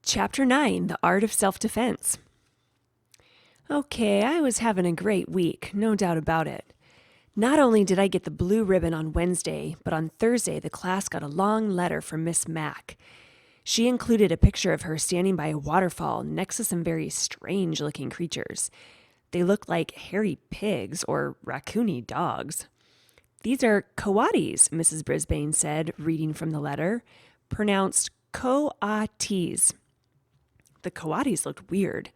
Chapter 9, The Art of Self-Defense. Okay, I was having a great week, no doubt about it. Not only did I get the blue ribbon on Wednesday, but on Thursday the class got a long letter from Miss Mack. She included a picture of her standing by a waterfall next to some very strange-looking creatures. They looked like hairy pigs or raccoony dogs. "These are coatis," Mrs. Brisbane said, reading from the letter, pronounced coatis. The coatis looked weird.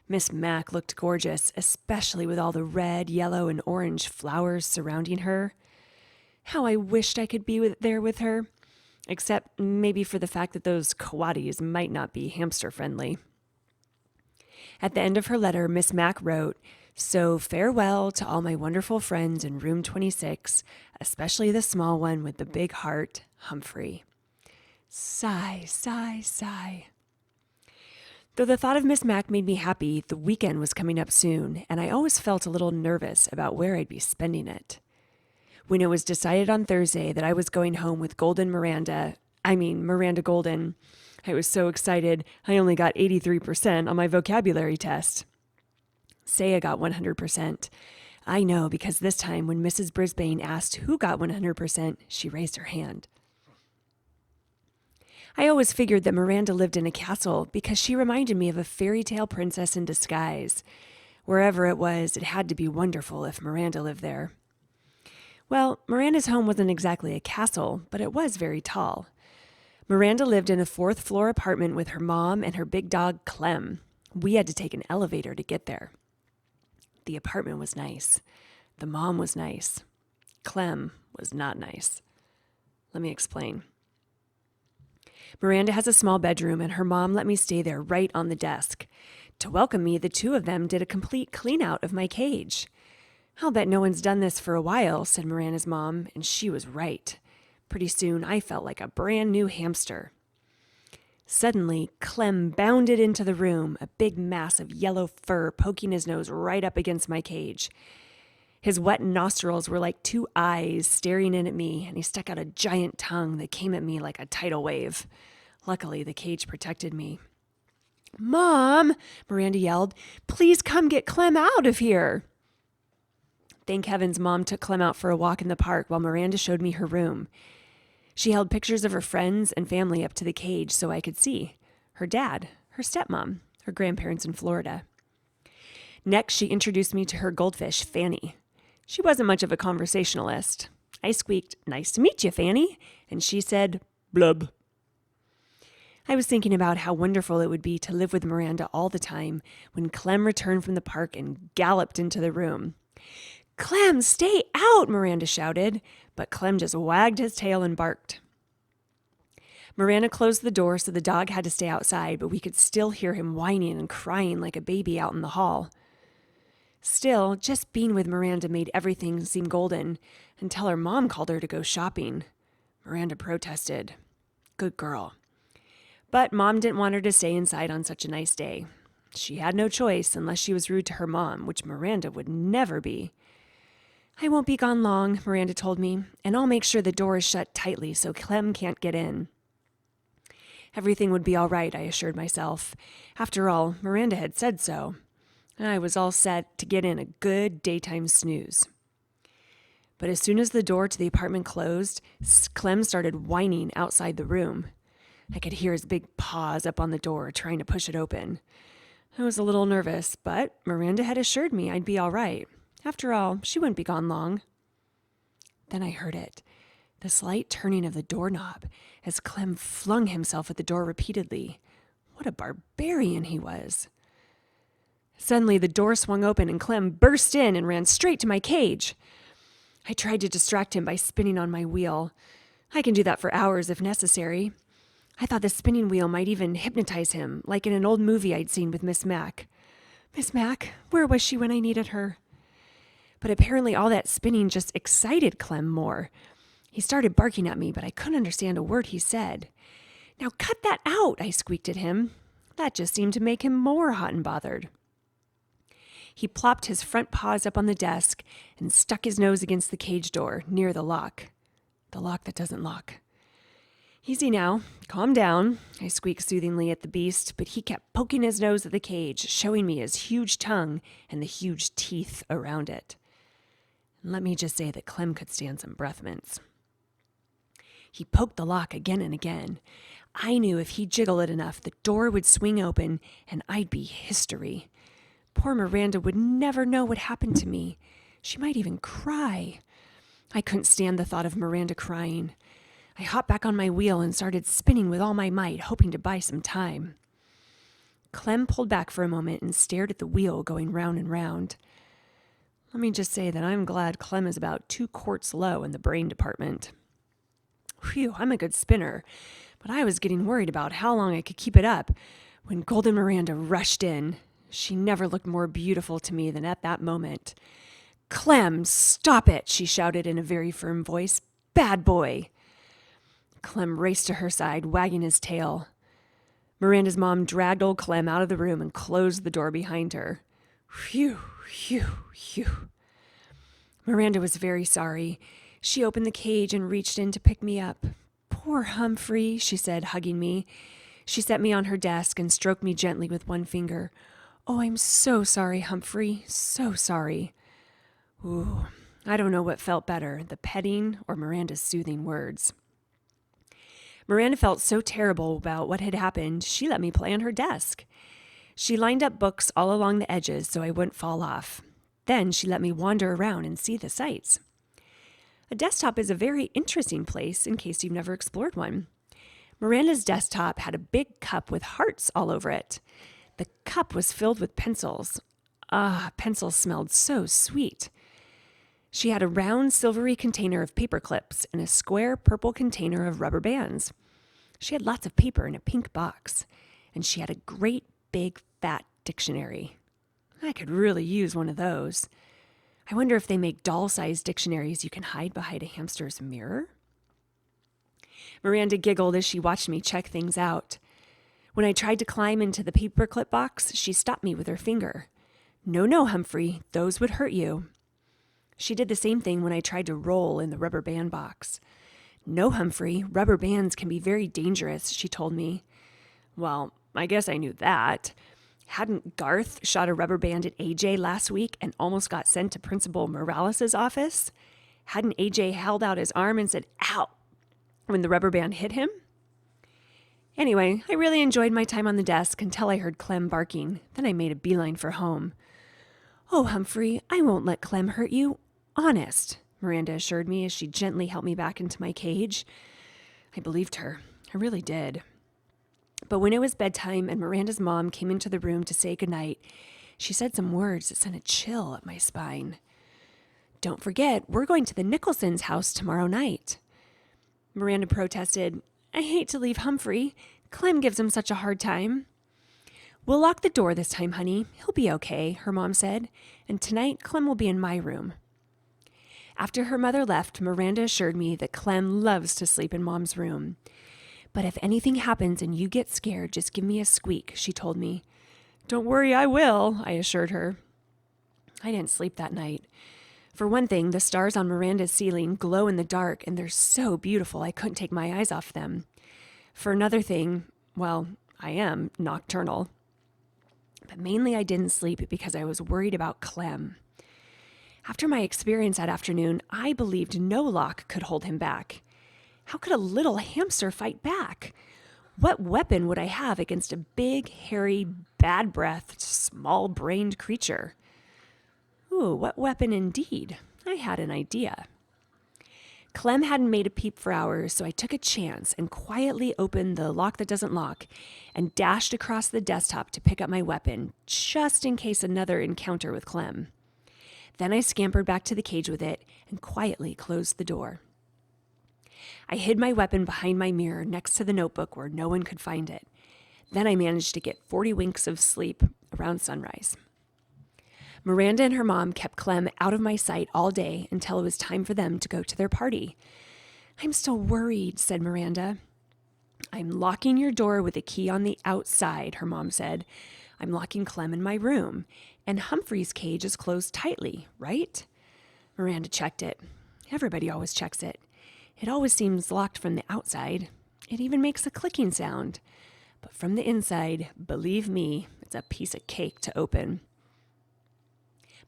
Miss Mack looked gorgeous, especially with all the red, yellow, and orange flowers surrounding her. How I wished I could be there with her, except maybe for the fact that those coatis might not be hamster-friendly. At the end of her letter, Miss Mack wrote, "So farewell to all my wonderful friends in room 26, especially the small one with the big heart, Humphrey." Sigh, sigh, sigh. Though the thought of Miss Mack made me happy, the weekend was coming up soon, and I always felt a little nervous about where I'd be spending it. When it was decided on Thursday that I was going home with Miranda Golden, I was so excited I only got 83% on my vocabulary test. Saya got 100%. I know because this time when Mrs. Brisbane asked who got 100%, she raised her hand. I always figured that Miranda lived in a castle because she reminded me of a fairy tale princess in disguise. Wherever it was, it had to be wonderful if Miranda lived there. Well, Miranda's home wasn't exactly a castle, but it was very tall. Miranda lived in a fourth-floor apartment with her mom and her big dog, Clem. We had to take an elevator to get there. The apartment was nice. The mom was nice. Clem was not nice. Let me explain. Miranda has a small bedroom, and her mom let me stay there right on the desk. To welcome me, the two of them did a complete clean-out of my cage. "I'll bet no one's done this for a while," said Miranda's mom, and she was right. Pretty soon, I felt like a brand-new hamster. Suddenly, Clem bounded into the room, a big mass of yellow fur poking his nose right up against my cage. His wet nostrils were like two eyes staring in at me, and he stuck out a giant tongue that came at me like a tidal wave. Luckily, the cage protected me. "Mom," Miranda yelled, "please come get Clem out of here." Thank heavens Mom took Clem out for a walk in the park while Miranda showed me her room. She held pictures of her friends and family up to the cage so I could see. Her dad, her stepmom, her grandparents in Florida. Next, she introduced me to her goldfish, Fanny. She wasn't much of a conversationalist. I squeaked, "Nice to meet you, Fanny," and she said, "Blub." I was thinking about how wonderful it would be to live with Miranda all the time when Clem returned from the park and galloped into the room. "Clem, stay out!" Miranda shouted, but Clem just wagged his tail and barked. Miranda closed the door so the dog had to stay outside, but we could still hear him whining and crying like a baby out in the hall. Still, just being with Miranda made everything seem golden until her mom called her to go shopping. Miranda protested. Good girl. But Mom didn't want her to stay inside on such a nice day. She had no choice unless she was rude to her mom, which Miranda would never be. "I won't be gone long," Miranda told me, "and I'll make sure the door is shut tightly so Clem can't get in." Everything would be all right, I assured myself. After all, Miranda had said so. I was all set to get in a good daytime snooze. But as soon as the door to the apartment closed, Clem started whining outside the room. I could hear his big paws up on the door trying to push it open. I was a little nervous, but Miranda had assured me I'd be all right. After all, she wouldn't be gone long. Then I heard it, the slight turning of the doorknob as Clem flung himself at the door repeatedly. What a barbarian he was. Suddenly, the door swung open and Clem burst in and ran straight to my cage. I tried to distract him by spinning on my wheel. I can do that for hours if necessary. I thought the spinning wheel might even hypnotize him, like in an old movie I'd seen with Miss Mack. Miss Mack, where was she when I needed her? But apparently all that spinning just excited Clem more. He started barking at me, but I couldn't understand a word he said. "Now cut that out," I squeaked at him. That just seemed to make him more hot and bothered. He plopped his front paws up on the desk and stuck his nose against the cage door near the lock that doesn't lock. Easy now. Calm down, I squeaked soothingly at the beast, but he kept poking his nose at the cage, showing me his huge tongue and the huge teeth around it. And let me just say that Clem could stand some breath mints. He poked the lock again and again. I knew if he jiggled it enough, the door would swing open and I'd be history. Poor Miranda would never know what happened to me. She might even cry. I couldn't stand the thought of Miranda crying. I hopped back on my wheel and started spinning with all my might, hoping to buy some time. Clem pulled back for a moment and stared at the wheel going round and round. Let me just say that I'm glad Clem is about 2 quarts low in the brain department. Phew, I'm a good spinner, but I was getting worried about how long I could keep it up when Golden Miranda rushed in. She never looked more beautiful to me than at that moment. "Clem, stop it," she shouted in a very firm voice. "Bad boy." Clem raced to her side, wagging his tail. Miranda's mom dragged old Clem out of the room and closed the door behind her. Phew, phew, phew. Miranda was very sorry. She opened the cage and reached in to pick me up. "Poor Humphrey," she said, hugging me. She set me on her desk and stroked me gently with one finger. "Oh, I'm so sorry, Humphrey, so sorry." Ooh, I don't know what felt better, the petting or Miranda's soothing words. Miranda felt so terrible about what had happened, she let me play on her desk. She lined up books all along the edges so I wouldn't fall off. Then she let me wander around and see the sights. A desktop is a very interesting place in case you've never explored one. Miranda's desktop had a big cup with hearts all over it. The cup was filled with pencils. Pencils smelled so sweet. She had a round silvery container of paper clips and a square purple container of rubber bands. She had lots of paper in a pink box, and she had a great big fat dictionary. I could really use one of those. I wonder if they make doll-sized dictionaries you can hide behind a hamster's mirror? Miranda giggled as she watched me check things out. When I tried to climb into the paperclip box, she stopped me with her finger. "No, Humphrey, those would hurt you." She did the same thing when I tried to roll in the rubber band box. "No, Humphrey, rubber bands can be very dangerous," she told me. Well, I guess I knew that. Hadn't Garth shot a rubber band at AJ last week and almost got sent to Principal Morales' office? Hadn't AJ held out his arm and said, "Ow," when the rubber band hit him? Anyway, I really enjoyed my time on the desk until I heard Clem barking. Then I made a beeline for home. "Oh, Humphrey, I won't let Clem hurt you. Honest," Miranda assured me as she gently helped me back into my cage. I believed her. I really did. But when it was bedtime and Miranda's mom came into the room to say goodnight, she said some words that sent a chill up my spine. "Don't forget, we're going to the Nicholsons' house tomorrow night." Miranda protested, "I hate to leave Humphrey. Clem gives him such a hard time." "We'll lock the door this time, honey. He'll be okay," her mom said. "And tonight, Clem will be in my room." After her mother left, Miranda assured me that Clem loves to sleep in Mom's room. "But if anything happens and you get scared, just give me a squeak," she told me. "Don't worry, I will," I assured her. I didn't sleep that night. For one thing, the stars on Miranda's ceiling glow in the dark, and they're so beautiful I couldn't take my eyes off them. For another thing, well, I am nocturnal. But mainly I didn't sleep because I was worried about Clem. After my experience that afternoon, I believed no lock could hold him back. How could a little hamster fight back? What weapon would I have against a big, hairy, bad-breathed, small-brained creature? Ooh, what weapon indeed? I had an idea. Clem hadn't made a peep for hours, so I took a chance and quietly opened the lock that doesn't lock and dashed across the desktop to pick up my weapon, just in case another encounter with Clem. Then I scampered back to the cage with it and quietly closed the door. I hid my weapon behind my mirror next to the notebook where no one could find it. Then I managed to get 40 winks of sleep around sunrise. Miranda and her mom kept Clem out of my sight all day until it was time for them to go to their party. "I'm still worried," said Miranda. "I'm locking your door with a key on the outside," her mom said. "I'm locking Clem in my room, and Humphrey's cage is closed tightly, right?" Miranda checked it. Everybody always checks it. It always seems locked from the outside. It even makes a clicking sound. But from the inside, believe me, it's a piece of cake to open.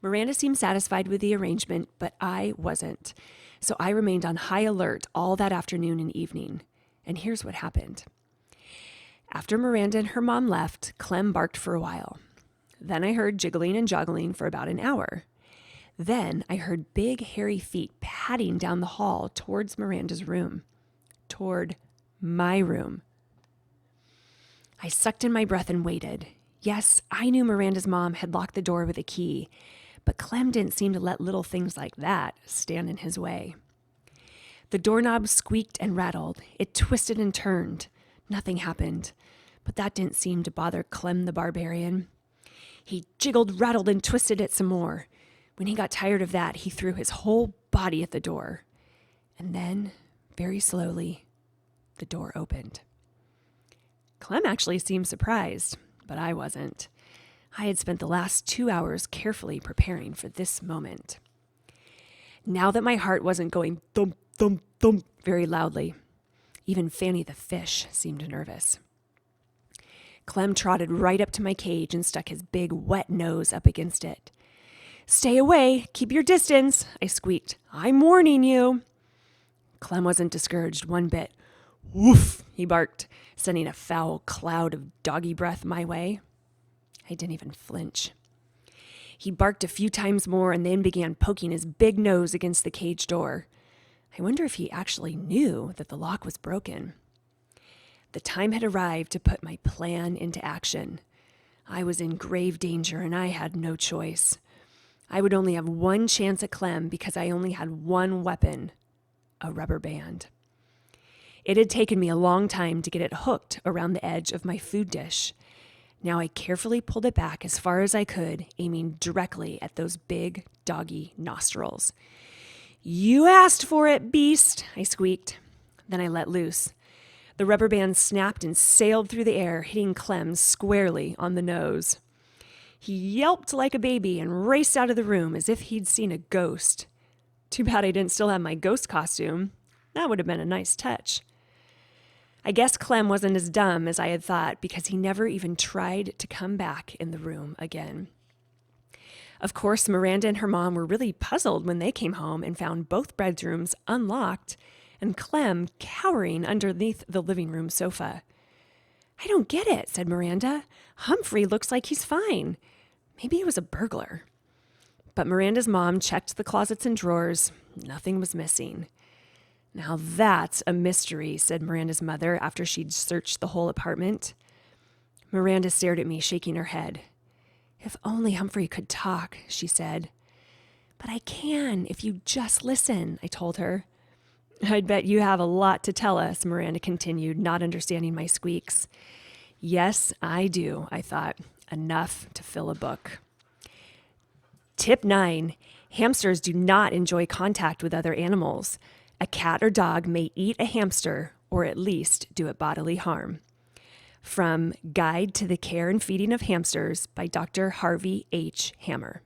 Miranda seemed satisfied with the arrangement, but I wasn't. So I remained on high alert all that afternoon and evening. And here's what happened. After Miranda and her mom left, Clem barked for a while. Then I heard jiggling and joggling for about an hour. Then I heard big, hairy feet padding down the hall towards Miranda's room. Toward my room. I sucked in my breath and waited. Yes, I knew Miranda's mom had locked the door with a key, but Clem didn't seem to let little things like that stand in his way. The doorknob squeaked and rattled. It twisted and turned. Nothing happened, but that didn't seem to bother Clem the barbarian. He jiggled, rattled, and twisted it some more. When he got tired of that, he threw his whole body at the door. And then, very slowly, the door opened. Clem actually seemed surprised, but I wasn't. I had spent the last 2 hours carefully preparing for this moment. Now that my heart wasn't going thump, thump, thump very loudly, even Fanny the fish seemed nervous. Clem trotted right up to my cage and stuck his big, wet nose up against it. "Stay away! Keep your distance!" I squeaked. "I'm warning you!" Clem wasn't discouraged one bit. "Woof!" he barked, sending a foul cloud of doggy breath my way. I didn't even flinch. He barked a few times more and then began poking his big nose against the cage door. I wonder if he actually knew that the lock was broken. The time had arrived to put my plan into action. I was in grave danger and I had no choice. I would only have one chance at Clem because I only had one weapon, a rubber band. It had taken me a long time to get it hooked around the edge of my food dish. Now I carefully pulled it back as far as I could, aiming directly at those big, doggy nostrils. "You asked for it, beast," I squeaked. Then I let loose. The rubber band snapped and sailed through the air, hitting Clem squarely on the nose. He yelped like a baby and raced out of the room as if he'd seen a ghost. Too bad I didn't still have my ghost costume. That would have been a nice touch. I guess Clem wasn't as dumb as I had thought because he never even tried to come back in the room again. Of course, Miranda and her mom were really puzzled when they came home and found both bedrooms unlocked and Clem cowering underneath the living room sofa. "I don't get it," said Miranda. "Humphrey looks like he's fine. Maybe he was a burglar." But Miranda's mom checked the closets and drawers. Nothing was missing. "Now that's a mystery," said Miranda's mother after she'd searched the whole apartment. Miranda stared at me, shaking her head. "If only Humphrey could talk," she said. "But I can if you just listen," I told her. "I'd bet you have a lot to tell us," Miranda continued, not understanding my squeaks. Yes, I do, I thought. Enough to fill a book. Tip 9. Hamsters do not enjoy contact with other animals. A cat or dog may eat a hamster or at least do it bodily harm. From Guide to the Care and Feeding of Hamsters by Dr. Harvey H. Hammer.